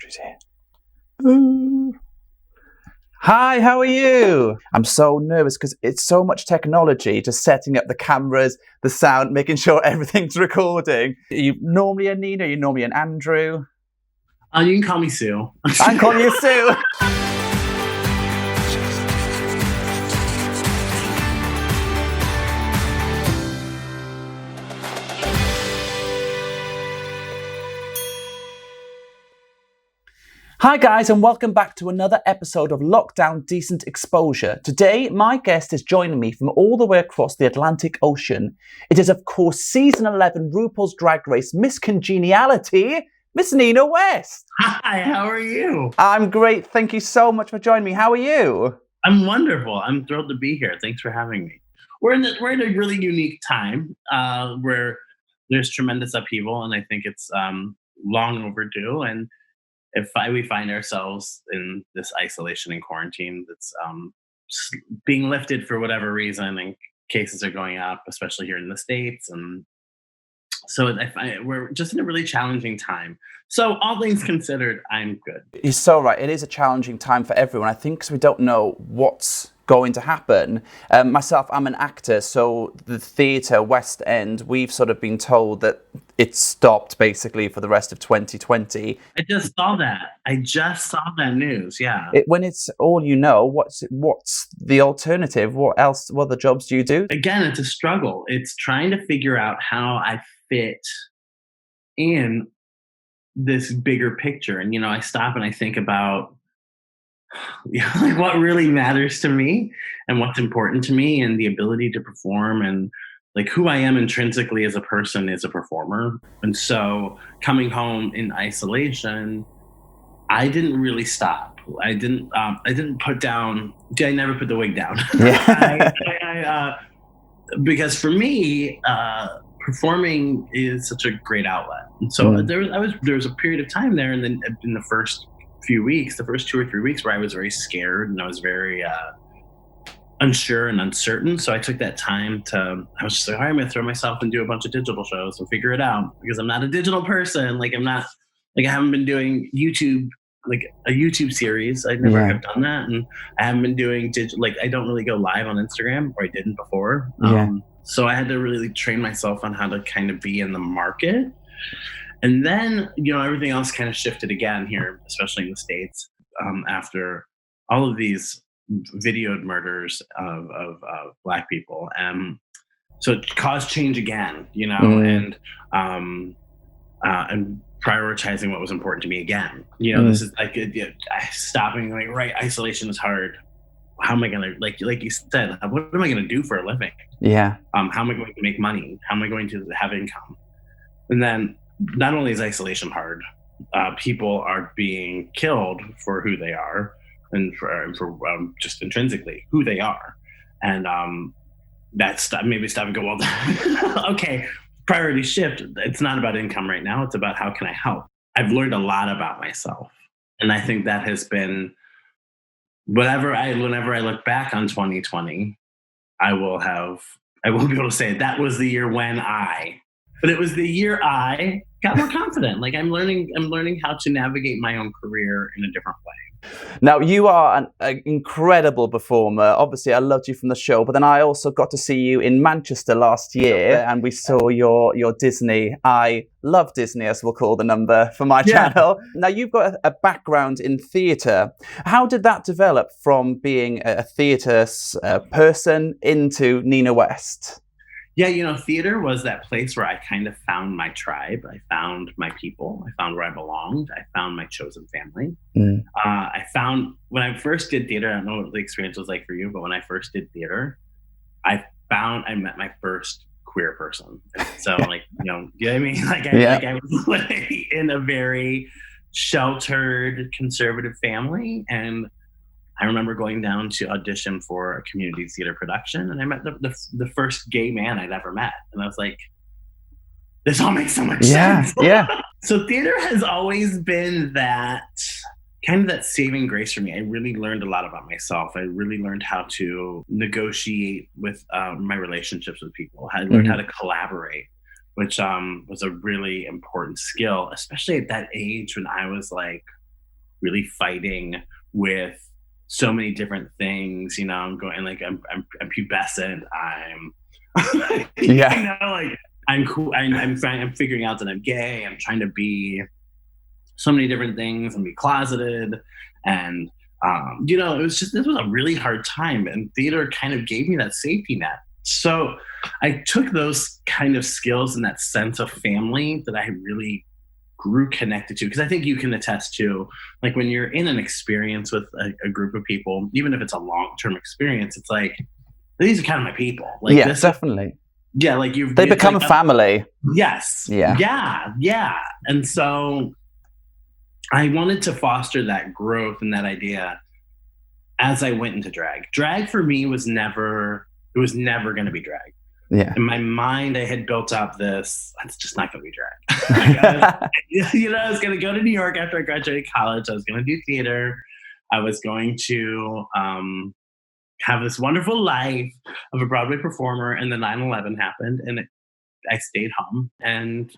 She's here. Ooh. Hi, how are you? I'm so nervous because it's so much technology, just setting up the cameras, the sound, making sure everything's recording. Are you normally a Nina? Are you normally an Andrew? You can call me Sue. I'm calling you Sue. Hi guys, and welcome back to another episode of Lockdown Decent Exposure. Today, my guest is joining me from all the way across the Atlantic Ocean. It is, of course, Season 11 RuPaul's Drag Race Miss Congeniality, Miss Nina West. Hi, how are you? I'm great. Thank you so much for joining me. How are you? I'm wonderful. I'm thrilled to be here. Thanks for having me. We're in a really unique time where there's tremendous upheaval, and I think it's long overdue. And we find ourselves in this isolation and quarantine that's being lifted for whatever reason, and cases are going up, especially here in the States. And so we're just in a really challenging time. So all things considered, I'm good. You're so right. It is a challenging time for everyone. I think because we don't know what's going to happen. Myself, I'm an actor, so the theatre, West End, we've sort of been told that it's stopped basically for the rest of 2020. I just saw that news, yeah. When it's all you know, what's the alternative? What other jobs do you do? Again, it's a struggle. It's trying to figure out how I fit in this bigger picture. And, I stop and I think about like what really matters to me and what's important to me, and the ability to perform, and like who I am intrinsically as a person is a performer. And so coming home in isolation, I didn't really stop. I never put the wig down. Yeah. Because for me, performing is such a great outlet. And so there was a period of time there, and then in the first 2 or 3 weeks, where I was very scared and I was very unsure and uncertain. So I took that time I was just like, all right, I'm gonna throw myself and do a bunch of digital shows and figure it out, because I'm not a digital person. I haven't been doing YouTube, like a YouTube series. I never have done that. And I haven't been doing I don't really go live on Instagram, or I didn't before. So I had to really train myself on how to kind of be in the market. And then, everything else kind of shifted again here, especially in the States, after all of these videoed murders of Black people. So it caused change again, and prioritizing what was important to me again. This is like stopping, like, right, isolation is hard. How am I going to, like you said, what am I going to do for a living? Yeah. How am I going to make money? How am I going to have income? And then not only is isolation hard, people are being killed for who they are, and for just intrinsically who they are. And that's maybe stop and go, well, okay, priority shift. It's not about income right now. It's about how can I help? I've learned a lot about myself. And I think that has been, whenever I look back on 2020, I will be able to say that was the year but it was the year I got more confident. Like I'm learning how to navigate my own career in a different way. Now, you are an incredible performer. Obviously, I loved you from the show, but then I also got to see you in Manchester last year, and we saw your Disney. I love Disney, as we'll call the number for my channel. Now, you've got a background in theatre. How did that develop from being a theatre person into Nina West? Yeah, theater was that place where I kind of found my tribe. I found my people. I found where I belonged. I found my chosen family. I found, when I first did theater, I don't know what the experience was like for you, but when I first did theater, I met my first queer person. And so, like, you know what I mean? I was like in a very sheltered, conservative family, and I remember going down to audition for a community theater production, and I met the first gay man I'd ever met. And I was like, this all makes so much sense. Yeah. So theater has always been that kind of that saving grace for me. I really learned a lot about myself. I really learned how to negotiate with my relationships with people. I learned how to collaborate, which was a really important skill, especially at that age when I was like really fighting with so many different things. You know, I'm going like I'm pubescent. I'm Yeah. you know, like I'm cool. I'm figuring out that I'm gay. I'm trying to be so many different things and be closeted. And you know, this was a really hard time, and theater kind of gave me that safety net. So I took those kind of skills and that sense of family that I really grew connected to, because I think you can attest to, like, when you're in an experience with a group of people, even if it's a long-term experience, it's like, these are kind of my people. Like, yeah, definitely. Yeah, like they become like, family. Yes. Yeah. And so I wanted to foster that growth and that idea as I went into drag. Drag for me was never going to be drag. Yeah. In my mind, I had built up this, it's just not going to be drag. You know, I was going to go to New York after I graduated college. I was going to do theater. I was going to have this wonderful life of a Broadway performer. And then 9/11 happened, and I stayed home and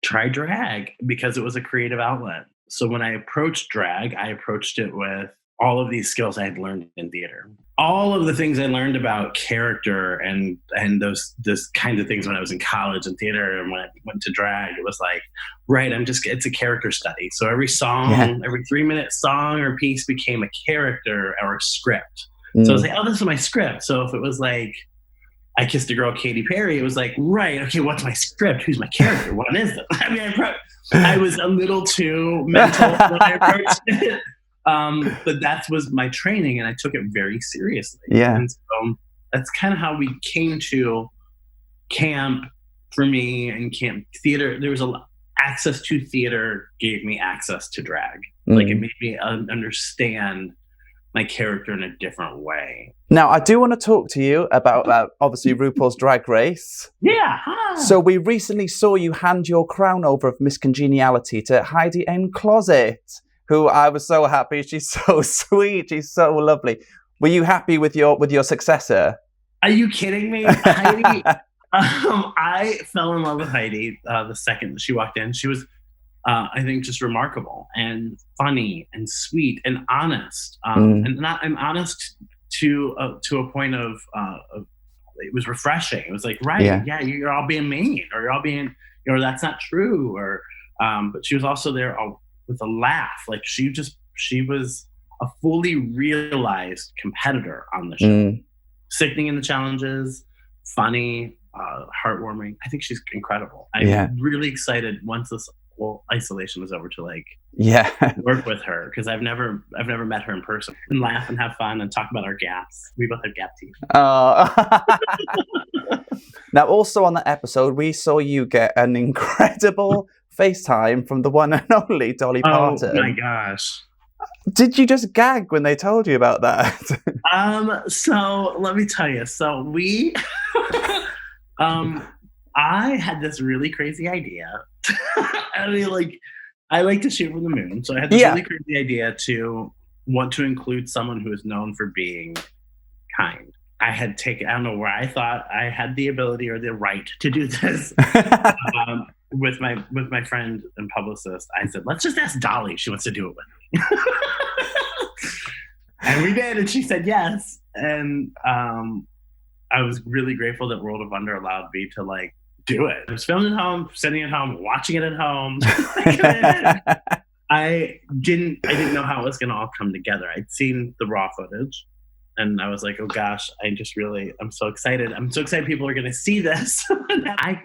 tried drag because it was a creative outlet. So when I approached drag, I approached it with all of these skills I had learned in theater. All of the things I learned about character and those kinds of things when I was in college and theater, and when I went to drag, it was like, right, it's a character study. So every song, every 3-minute song or piece became a character or a script. So I was like, oh, this is my script. So if it was like, I kissed a girl, Katy Perry, it was like, right, okay, what's my script? Who's my character? What is it? I mean, I was a little too mental when I approached it. But that was my training, and I took it very seriously. Yeah. And so that's kind of how we came to camp for me, and camp theater. There was access to theater gave me access to drag. Like, it made me understand my character in a different way. Now, I do want to talk to you about, obviously, RuPaul's Drag Race. Yeah. So we recently saw you hand your crown over of Miss Congeniality to Heidi N. Closet, who I was so happy. She's so sweet. She's so lovely. Were you happy with your successor? Are you kidding me? Heidi, I fell in love with Heidi the second she walked in. She was, I think, just remarkable and funny and sweet and honest. And honest to a point of it was refreshing. It was like, right, yeah, you're all being mean, or you're all being, that's not true. Or, but she was also there with a laugh. Like, she was a fully realized competitor on the show. Sickening in the challenges, funny, heartwarming. I think she's incredible. I'm really excited once this whole isolation was over to work with her, because I've never met her in person, and laugh and have fun and talk about our gaps. We both have gap teeth. Now, also on that episode, we saw you get an incredible FaceTime from the one and only Dolly Parton. Oh my gosh. Did you just gag when they told you about that? So let me tell you. So we, I had this really crazy idea. I mean, I like to shoot from the moon. So I had this really crazy idea to want to include someone who is known for being kind. I don't know where I thought I had the ability or the right to do this. With my friend and publicist, I said, let's just ask Dolly if she wants to do it with me. And we did, and she said yes. And I was really grateful that World of Wonder allowed me to do it. I was filming at home, sitting at home, watching it at home. I didn't know how it was going to all come together. I'd seen the raw footage, and I was like, oh gosh, I'm so excited. I'm so excited people are going to see this. I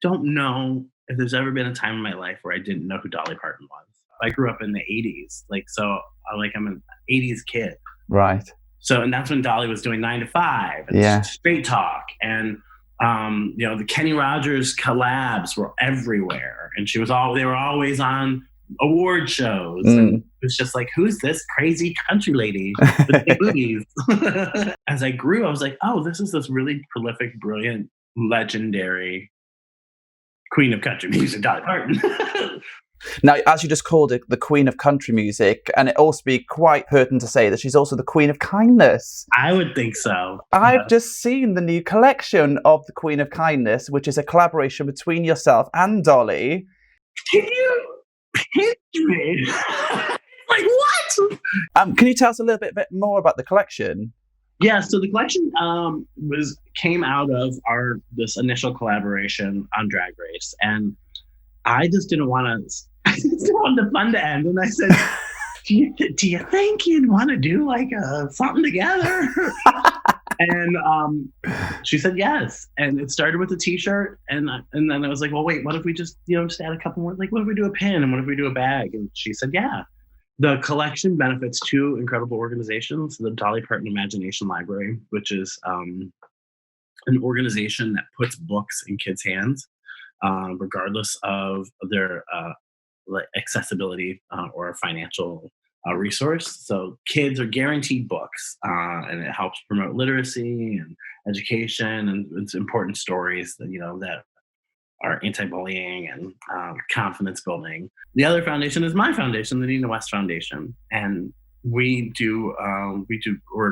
don't know if there's ever been a time in my life where I didn't know who Dolly Parton was. I grew up in the 80s. I'm an 80s kid. Right. So, and that's when Dolly was doing 9 to 5 and Straight Talk. And, the Kenny Rogers collabs were everywhere. And they were always on award shows. And it was just like, who's this crazy country lady with big boobies? As I grew, I was like, oh, this is this really prolific, brilliant, legendary queen of country music, Dolly Parton. Now, as you just called it, the Queen of Country Music, and it also be quite pertinent to say that she's also the Queen of Kindness. I would think so. I've just seen the new collection of the Queen of Kindness, which is a collaboration between yourself and Dolly. Can you hit me. Like, what? Can you tell us a little bit more about the collection? Yeah, so the collection came out of this initial collaboration on Drag Race, and I just didn't want to. I just didn't want the fun to end, and I said, "Do you think you'd want to do like something together?" And she said yes, and it started with a T-shirt, and then I was like, "Well, wait, what if we just just add a couple more? Like, what if we do a pin, and what if we do a bag?" And she said, "Yeah." The collection benefits two incredible organizations: the Dolly Parton Imagination Library, which is an organization that puts books in kids' hands, regardless of their accessibility or financial resource. So kids are guaranteed books, and it helps promote literacy and education, and it's important stories that that are anti-bullying and confidence building. The other foundation is my foundation, the Nina West Foundation, and we're a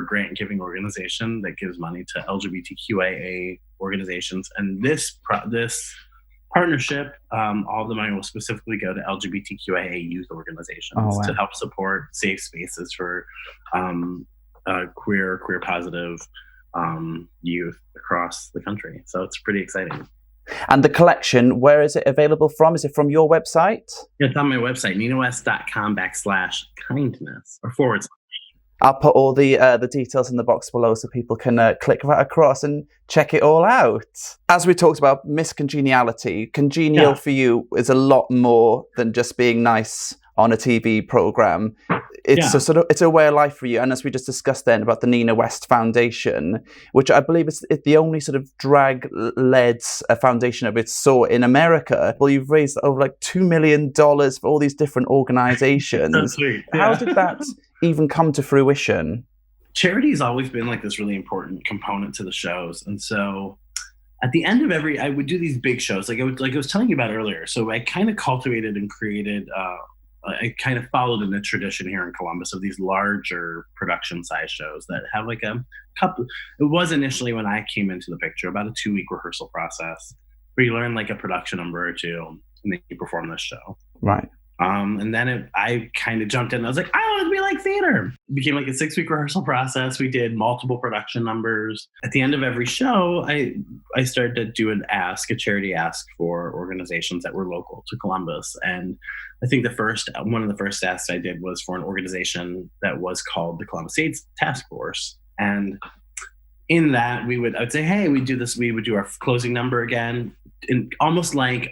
grant giving organization that gives money to LGBTQIA organizations. And this partnership, all the money will specifically go to LGBTQIA youth organizations to help support safe spaces for queer positive youth across the country. So it's pretty exciting. And the collection, where is it available from? Is it from your website? It's on my website, ninawest.com/kindness or / I'll put all the details in the box below so people can click right across and check it all out. As we talked about, Miss Congeniality, Congenial for you is a lot more than just being nice on a TV program. It's it's a way of life for you. And as we just discussed then about the Nina West Foundation, which I believe is the only sort of drag-led foundation of its sort in America. Well, you've raised over like $2 million for all these different organizations. That's sweet. Yeah. How did that even come to fruition? Charity has always been like this really important component to the shows. And so at the end of I would do these big shows, like I was telling you about earlier. So I kind of cultivated and created I kind of followed in the tradition here in Columbus of these larger production size shows that have like a couple. It was initially, when I came into the picture, about a 2-week rehearsal process where you learn like a production number or two and then you perform this show. Right. And then I kind of jumped in. I was like, I want it to be like theater. It became like a 6-week rehearsal process. We did multiple production numbers. At the end of every show, I started to do a charity ask for organizations that were local to Columbus. And I think one of the first asks I did was for an organization that was called the Columbus AIDS Task Force. And in that, I would say, hey, we would do our closing number again, and almost like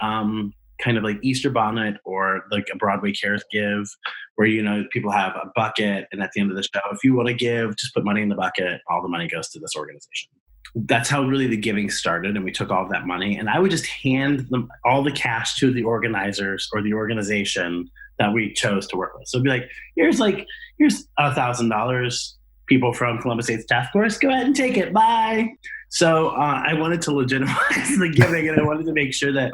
kind of like Easter Bonnet or like a Broadway Cares Give, where people have a bucket, and at the end of the show, if you want to give, just put money in the bucket. All the money goes to this organization. That's how really the giving started, and we took all of that money, and I would just hand them all the cash to the organizers or the organization that we chose to work with. So it'd be like, here's $1,000. People from Columbus AIDS Task Force, go ahead and take it. Bye. So I wanted to legitimize the giving, and I wanted to make sure that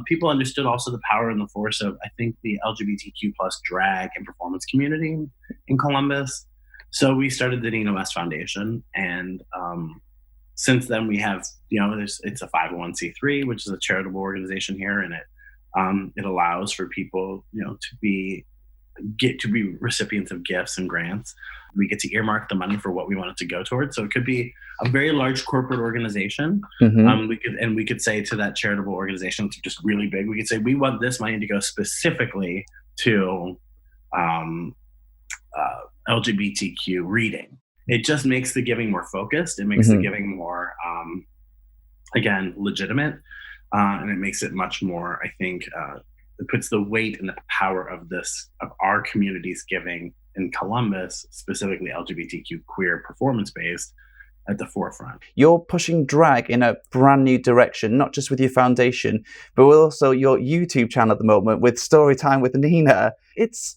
people understood also the power and the force of, I think, the LGBTQ plus drag and performance community in Columbus. So we started the Nina West Foundation, and since then we have, it's a 501c3, which is a charitable organization here, and it allows for people, to be recipients of gifts and grants. We get to earmark the money for what we want it to go towards. So it could be a very large corporate organization. Mm-hmm. We could say to that charitable organization, it's just really big. We could say, we want this money to go specifically to LGBTQ reading. It just makes the giving more focused. It makes the giving more, again, legitimate. And it makes it much more, I think, it puts the weight and the power of our community's giving in Columbus, specifically LGBTQ queer performance-based, at the forefront. You're pushing drag in a brand new direction, not just with your foundation, but also your YouTube channel at the moment with Storytime with Nina. It's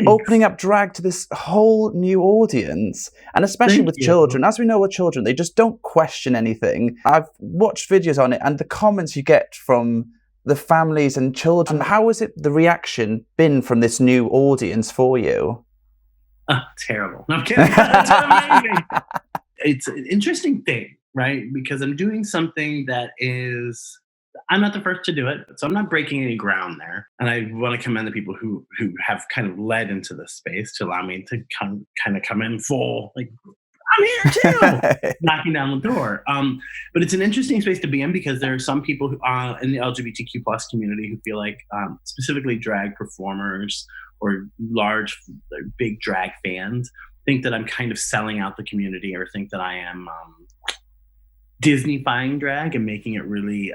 opening up drag to this whole new audience, and especially with children. As we know with children, they just don't question anything. I've watched videos on it, and the comments you get from the families and children, how has the reaction been from this new audience for you? Terrible. No, I'm kidding. It's amazing. It's an interesting thing, right? Because I'm doing something that is I'm not the first to do it, so I'm not breaking any ground there. And I want to commend the people who have kind of led into this space to allow me to kind of come in full, like, I'm here too, knocking down the door. But it's an interesting space to be in because there are some people who, in the LGBTQ plus community who feel like specifically drag performers or big drag fans think that I'm kind of selling out the community or think that I am Disneyfying drag and making it really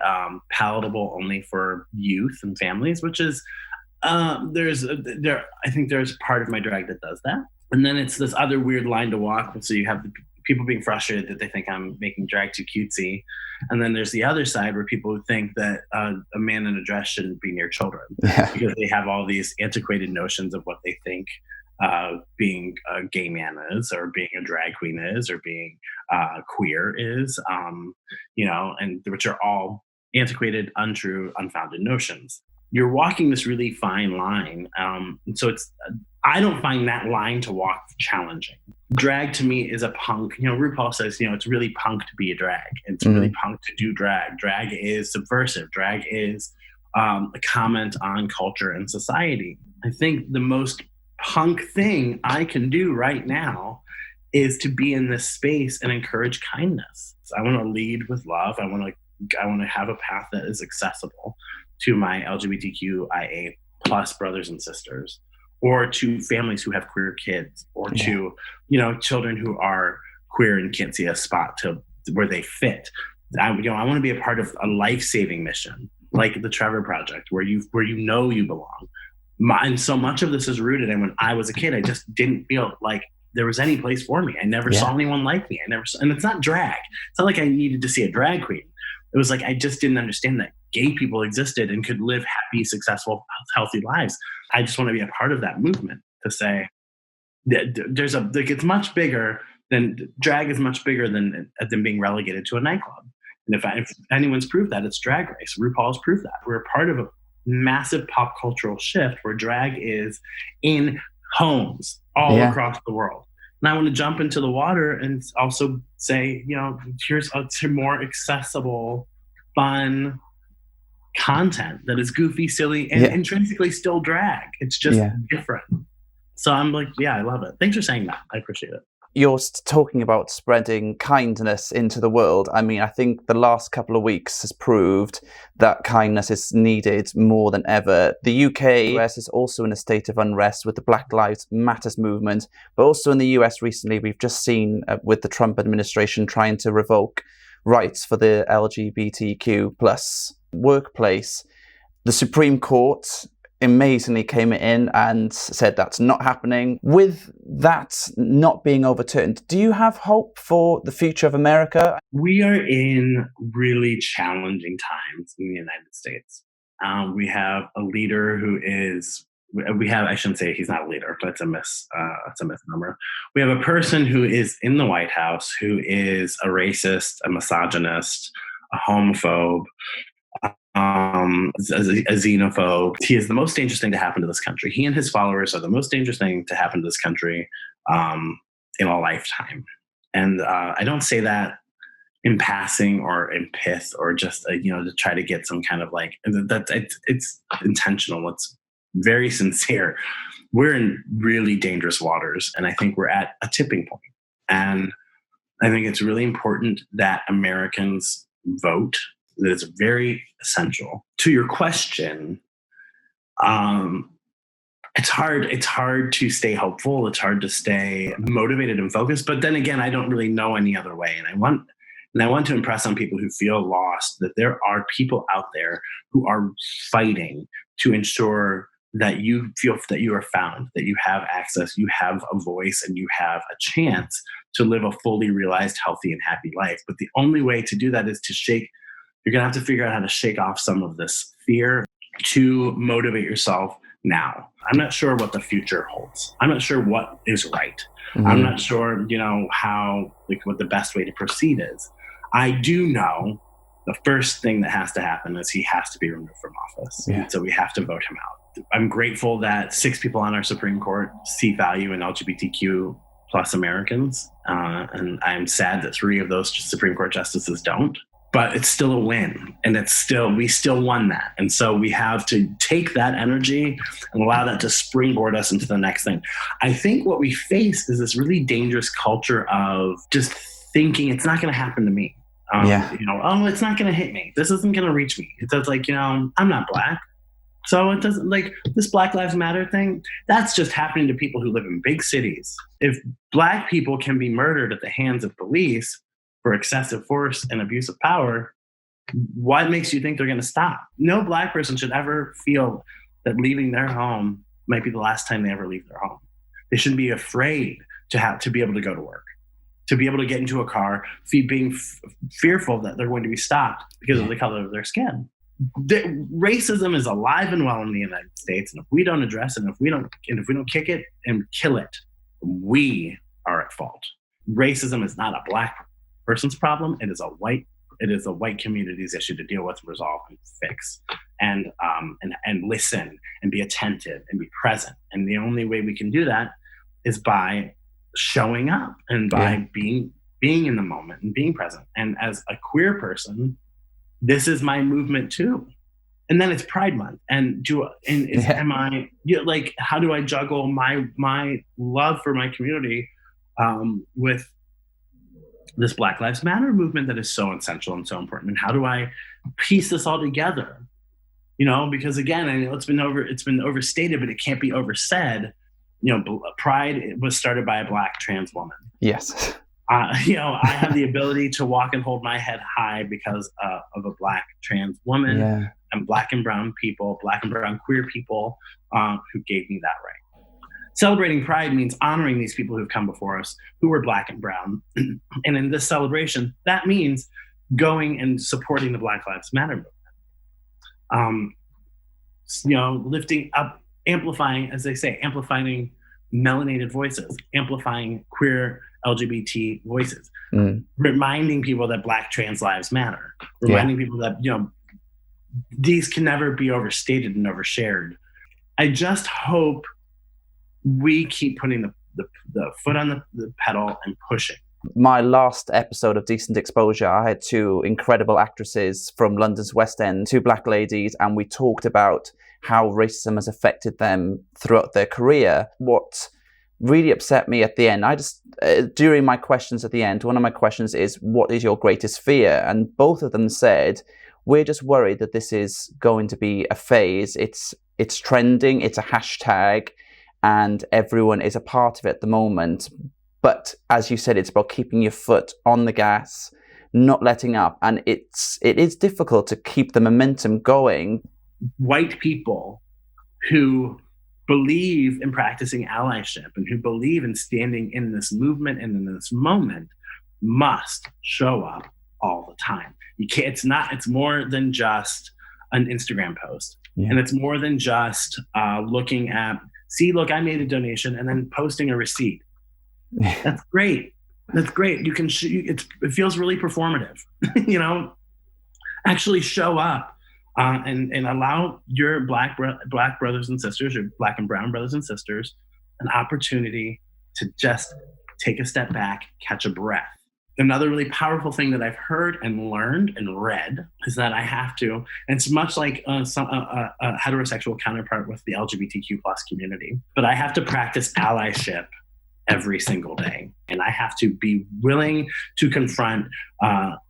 palatable only for youth and families, which is I think there's part of my drag that does that. And then it's this other weird line to walk. So you have the people being frustrated that they think I'm making drag too cutesy. And then there's the other side where people think that a man in a dress shouldn't be near children because they have all these antiquated notions of what they think being a gay man is, or being a drag queen is, or being queer is, and which are all antiquated, untrue, unfounded notions. You're walking this really fine line. So I don't find that line to walk challenging. Drag to me is a punk. RuPaul says, it's really punk to be a drag. It's really punk to do drag. Drag is subversive. Drag is a comment on culture and society. I think the most punk thing I can do right now is to be in this space and encourage kindness. So I want to lead with love. I want to have a path that is accessible to my LGBTQIA plus brothers and sisters, or to families who have queer kids, or to children who are queer and can't see a spot to where they fit. I want to be a part of a life-saving mission like the Trevor Project, where you belong. And so much of this is rooted in when I was a kid, I just didn't feel like there was any place for me. I never saw anyone like me. And it's not drag. It's not like I needed to see a drag queen. It was like I just didn't understand that gay people existed and could live happy, successful, healthy lives. I just want to be a part of that movement to say that it's much bigger than drag is much bigger than being relegated to a nightclub. And if anyone's proved that, it's Drag Race. RuPaul's proved that. We're a part of a massive pop cultural shift where drag is in homes all across the world. And I want to jump into the water and also say, here's a more accessible, fun content that is goofy, silly, and intrinsically still drag. It's just different. So I'm like, I love it. Thanks for saying that. I appreciate it. You're talking about spreading kindness into the world. I mean, I think the last couple of weeks has proved that kindness is needed more than ever. The UK, US is also in a state of unrest with the Black Lives Matters movement, but also in the US recently, we've just seen with the Trump administration trying to revoke rights for the LGBTQ plus workplace. The Supreme Court amazingly came in and said that's not happening. With that not being overturned, do you have hope for the future of America? We are in really challenging times in the United States. We have a leader I shouldn't say he's not a leader, but it's a misnomer. We have a person who is in the White House who is a racist, a misogynist, a homophobe, a xenophobe. He is the most dangerous thing to happen to this country. He and his followers are the most dangerous thing to happen to this country in a lifetime. And I don't say that in passing or in pith or just to try to get some kind of like that. It's intentional. It's very sincere. We're in really dangerous waters, and I think we're at a tipping point. And I think it's really important that Americans vote. That is very essential. To your question, it's hard to stay hopeful. It's hard to stay motivated and focused. But then again, I don't really know any other way. And I want to impress on people who feel lost that there are people out there who are fighting to ensure that you feel that you are found, that you have access, you have a voice, and you have a chance to live a fully realized, healthy, and happy life. But the only way to do that is you're going to have to figure out how to shake off some of this fear to motivate yourself now. I'm not sure what the future holds. I'm not sure what is right. Mm-hmm. I'm not sure, what the best way to proceed is. I do know the first thing that has to happen is he has to be removed from office. Yeah. So we have to vote him out. I'm grateful that 6 people on our Supreme Court see value in LGBTQ plus Americans. And I'm sad that 3 of those Supreme Court justices don't. but it's still a win, and we still won that. And so we have to take that energy and allow that to springboard us into the next thing. I think what we face is this really dangerous culture of just thinking it's not going to happen to me. It's not going to hit me. This isn't going to reach me. It's like, I'm not Black. So it doesn't, like, this Black Lives Matter thing, that's just happening to people who live in big cities. If Black people can be murdered at the hands of police for excessive force and abuse of power, what makes you think they're going to stop? No Black person should ever feel that leaving their home might be the last time they ever leave their home. They shouldn't be afraid to be able to go to work, to be able to get into a car, being fearful that they're going to be stopped because of the color of their skin. Racism is alive and well in the United States, and if we don't address it, and if we don't kick it and kill it, we are at fault. Racism is not a Black person's problem. It is a white community's issue to deal with, resolve, and fix, and listen and be attentive and be present. And the only way we can do that is by showing up and by being in the moment and being present. And as a queer person, this is my movement too. And then it's Pride Month, how do I juggle my love for my community with this Black Lives Matter movement that is so essential and so important? And how do I piece this all together? Because again, I know it's been overstated, but it can't be oversaid. Pride was started by a Black trans woman. Yes. I have the ability to walk and hold my head high because of a Black trans woman, and Black and brown people, Black and brown queer people who gave me that right. Celebrating Pride means honoring these people who've come before us, who were Black and brown. And in this celebration, that means going and supporting the Black Lives Matter movement. Lifting up, amplifying, as they say, amplifying melanated voices, amplifying queer LGBT voices, reminding people that Black trans lives matter, reminding people that, these can never be overstated and overshared. I just hope we keep putting the foot on the pedal and pushing. My last episode of Decent Exposure, I had two incredible actresses from London's West End, two Black ladies, and we talked about how racism has affected them throughout their career. What really upset me at the end, during my questions at the end, one of my questions is, what is your greatest fear? And both of them said, we're just worried that this is going to be a phase. It's trending, it's a hashtag, and everyone is a part of it at the moment. But as you said, it's about keeping your foot on the gas, not letting up. And it is difficult to keep the momentum going. White people who believe in practicing allyship and who believe in standing in this movement and in this moment must show up all the time. You can't, it's more than just an Instagram post. Yeah. And it's more than just looking at, look, I made a donation, and then posting a receipt. That's great. That's great. You can, it feels really performative, actually show up. And allow your black brothers and sisters, your Black and brown brothers and sisters, an opportunity to just take a step back, catch a breath. Another really powerful thing that I've heard and learned and read is that I have to, and it's much like a heterosexual counterpart with the LGBTQ+ community, but I have to practice allyship every single day. And I have to be willing to confront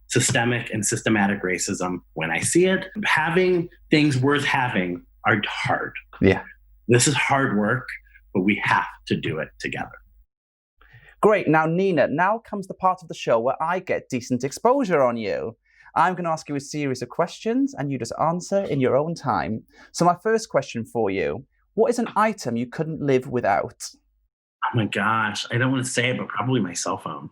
systemic and systematic racism when I see it. Having things worth having are hard. Yeah. This is hard work, but we have to do it together. Great. Now, Nina, now comes the part of the show where I get decent exposure on you. I'm going to ask you a series of questions and you just answer in your own time. So my first question for you, what is an item you couldn't live without? Oh my gosh. I don't want to say it, but probably my cell phone.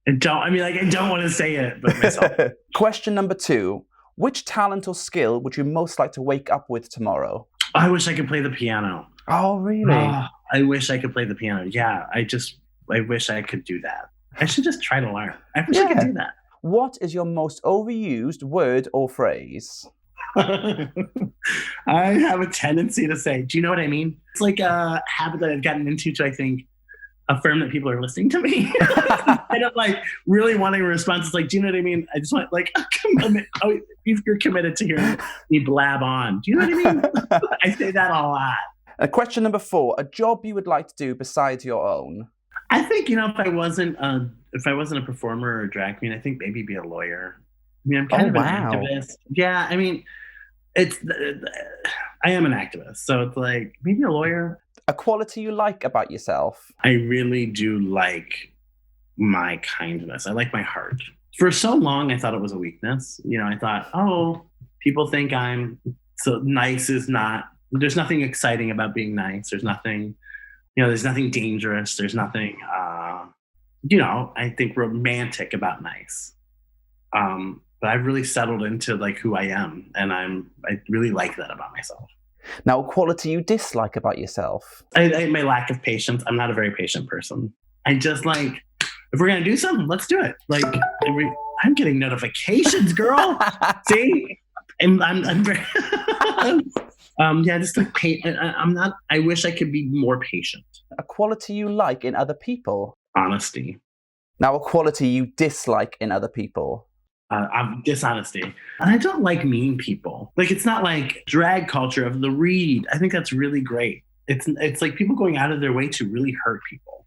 I don't want to say it, but myself. Question number 2. Which talent or skill would you most like to wake up with tomorrow? I wish I could play the piano. Oh, really? I wish I could play the piano. Yeah, I wish I could do that. I should just try to learn. I wish I could do that. What is your most overused word or phrase? I have a tendency to say, do you know what I mean? It's like a habit that I've gotten into, I think, affirm that people are listening to me. I don't like really wanting a response. It's like, do you know what I mean? I just want like, oh, you're committed to hearing me blab on. Do you know what I mean? I say that a lot. Question number 4, a job you would like to do besides your own? I think, you know, if I wasn't a performer or a drag queen, I think maybe be a lawyer. I mean, I'm kind of an activist. Yeah, I mean, I am an activist, so it's like maybe a lawyer. A quality you like about yourself? I really do like my kindness. I like my heart. For so long, I thought it was a weakness. You know, I thought, oh, people think I'm so nice is not. There's nothing exciting about being nice. There's nothing, you know, there's nothing dangerous. There's nothing, you know, I think romantic about nice. But I've really settled into like who I am, and I really like that about myself. Now, a quality you dislike about yourself? My lack of patience. I'm not a very patient person. I just like, if we're gonna do something, let's do it. Like, I'm getting notifications, girl. See, I'm very. Yeah, just like I'm not. I wish I could be more patient. A quality you like in other people? Honesty. Now, a quality you dislike in other people? Dishonesty. And I don't like mean people. Like, it's not like drag culture of the read. I think that's really great. It's like people going out of their way to really hurt people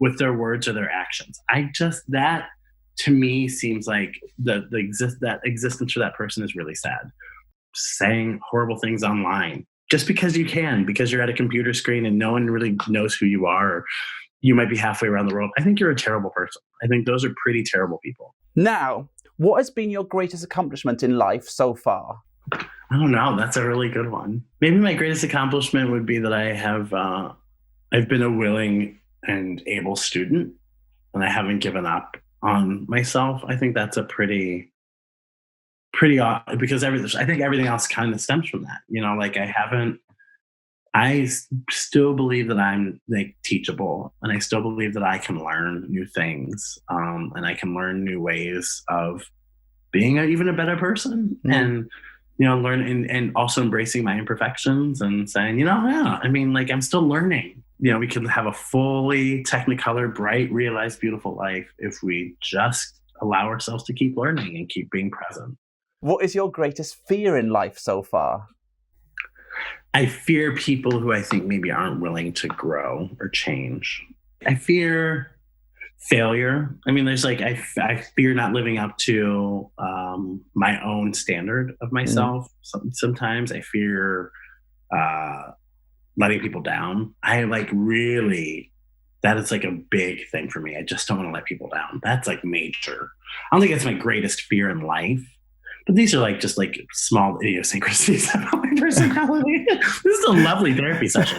with their words or their actions. That to me seems like that existence for that person is really sad. Saying horrible things online just because you can, because you're at a computer screen and no one really knows who you are, or you might be halfway around the world. I think you're a terrible person. I think those are pretty terrible people. Now, what has been your greatest accomplishment in life so far? I don't know. That's a really good one. Maybe my greatest accomplishment would be that I've been a willing and able student, and I haven't given up on myself. I think that's a pretty because I think everything else kind of stems from that. You know, like I still believe that I'm like teachable, and I still believe that I can learn new things, and I can learn new ways of being even a better person, and you know, learn and also embracing my imperfections and saying, you know, yeah, I mean, like I'm still learning. You know, we can have a fully technicolor, bright, realized, beautiful life if we just allow ourselves to keep learning and keep being present. What is your greatest fear in life so far? I fear people who I think maybe aren't willing to grow or change. I fear failure. I mean, there's like, I fear not living up to my own standard of myself. Sometimes I fear letting people down. I like really, that is like a big thing for me. I just don't want to let people down. That's like major. I don't think that's my greatest fear in life. But these are like just like small idiosyncrasies about my personality. This is a lovely therapy session.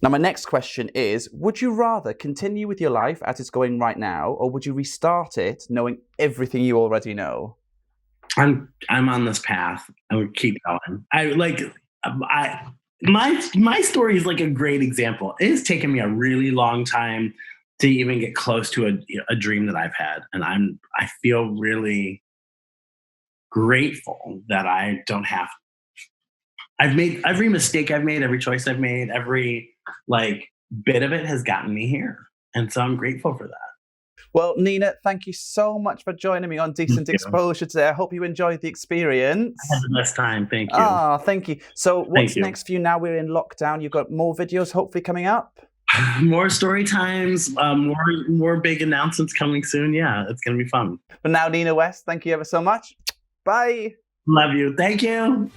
Now, my next question is, would you rather continue with your life as it's going right now, or would you restart it knowing everything you already know? I'm on this path. I would keep going. My story is like a great example. It has taken me a really long time to even get close to a dream that I've had. And I feel really grateful that I don't have, I've made every mistake I've made, every choice I've made, every like bit of it has gotten me here. And so I'm grateful for that. Well, Nina, thank you so much for joining me on Decent Exposure today. I hope you enjoyed the experience. I had the best time. Thank you. Ah, thank you. So what's next for you now we're in lockdown? You've got more videos hopefully coming up? More story times, more big announcements coming soon. Yeah, it's going to be fun. But now, Nina West, thank you ever so much. Bye. Love you. Thank you.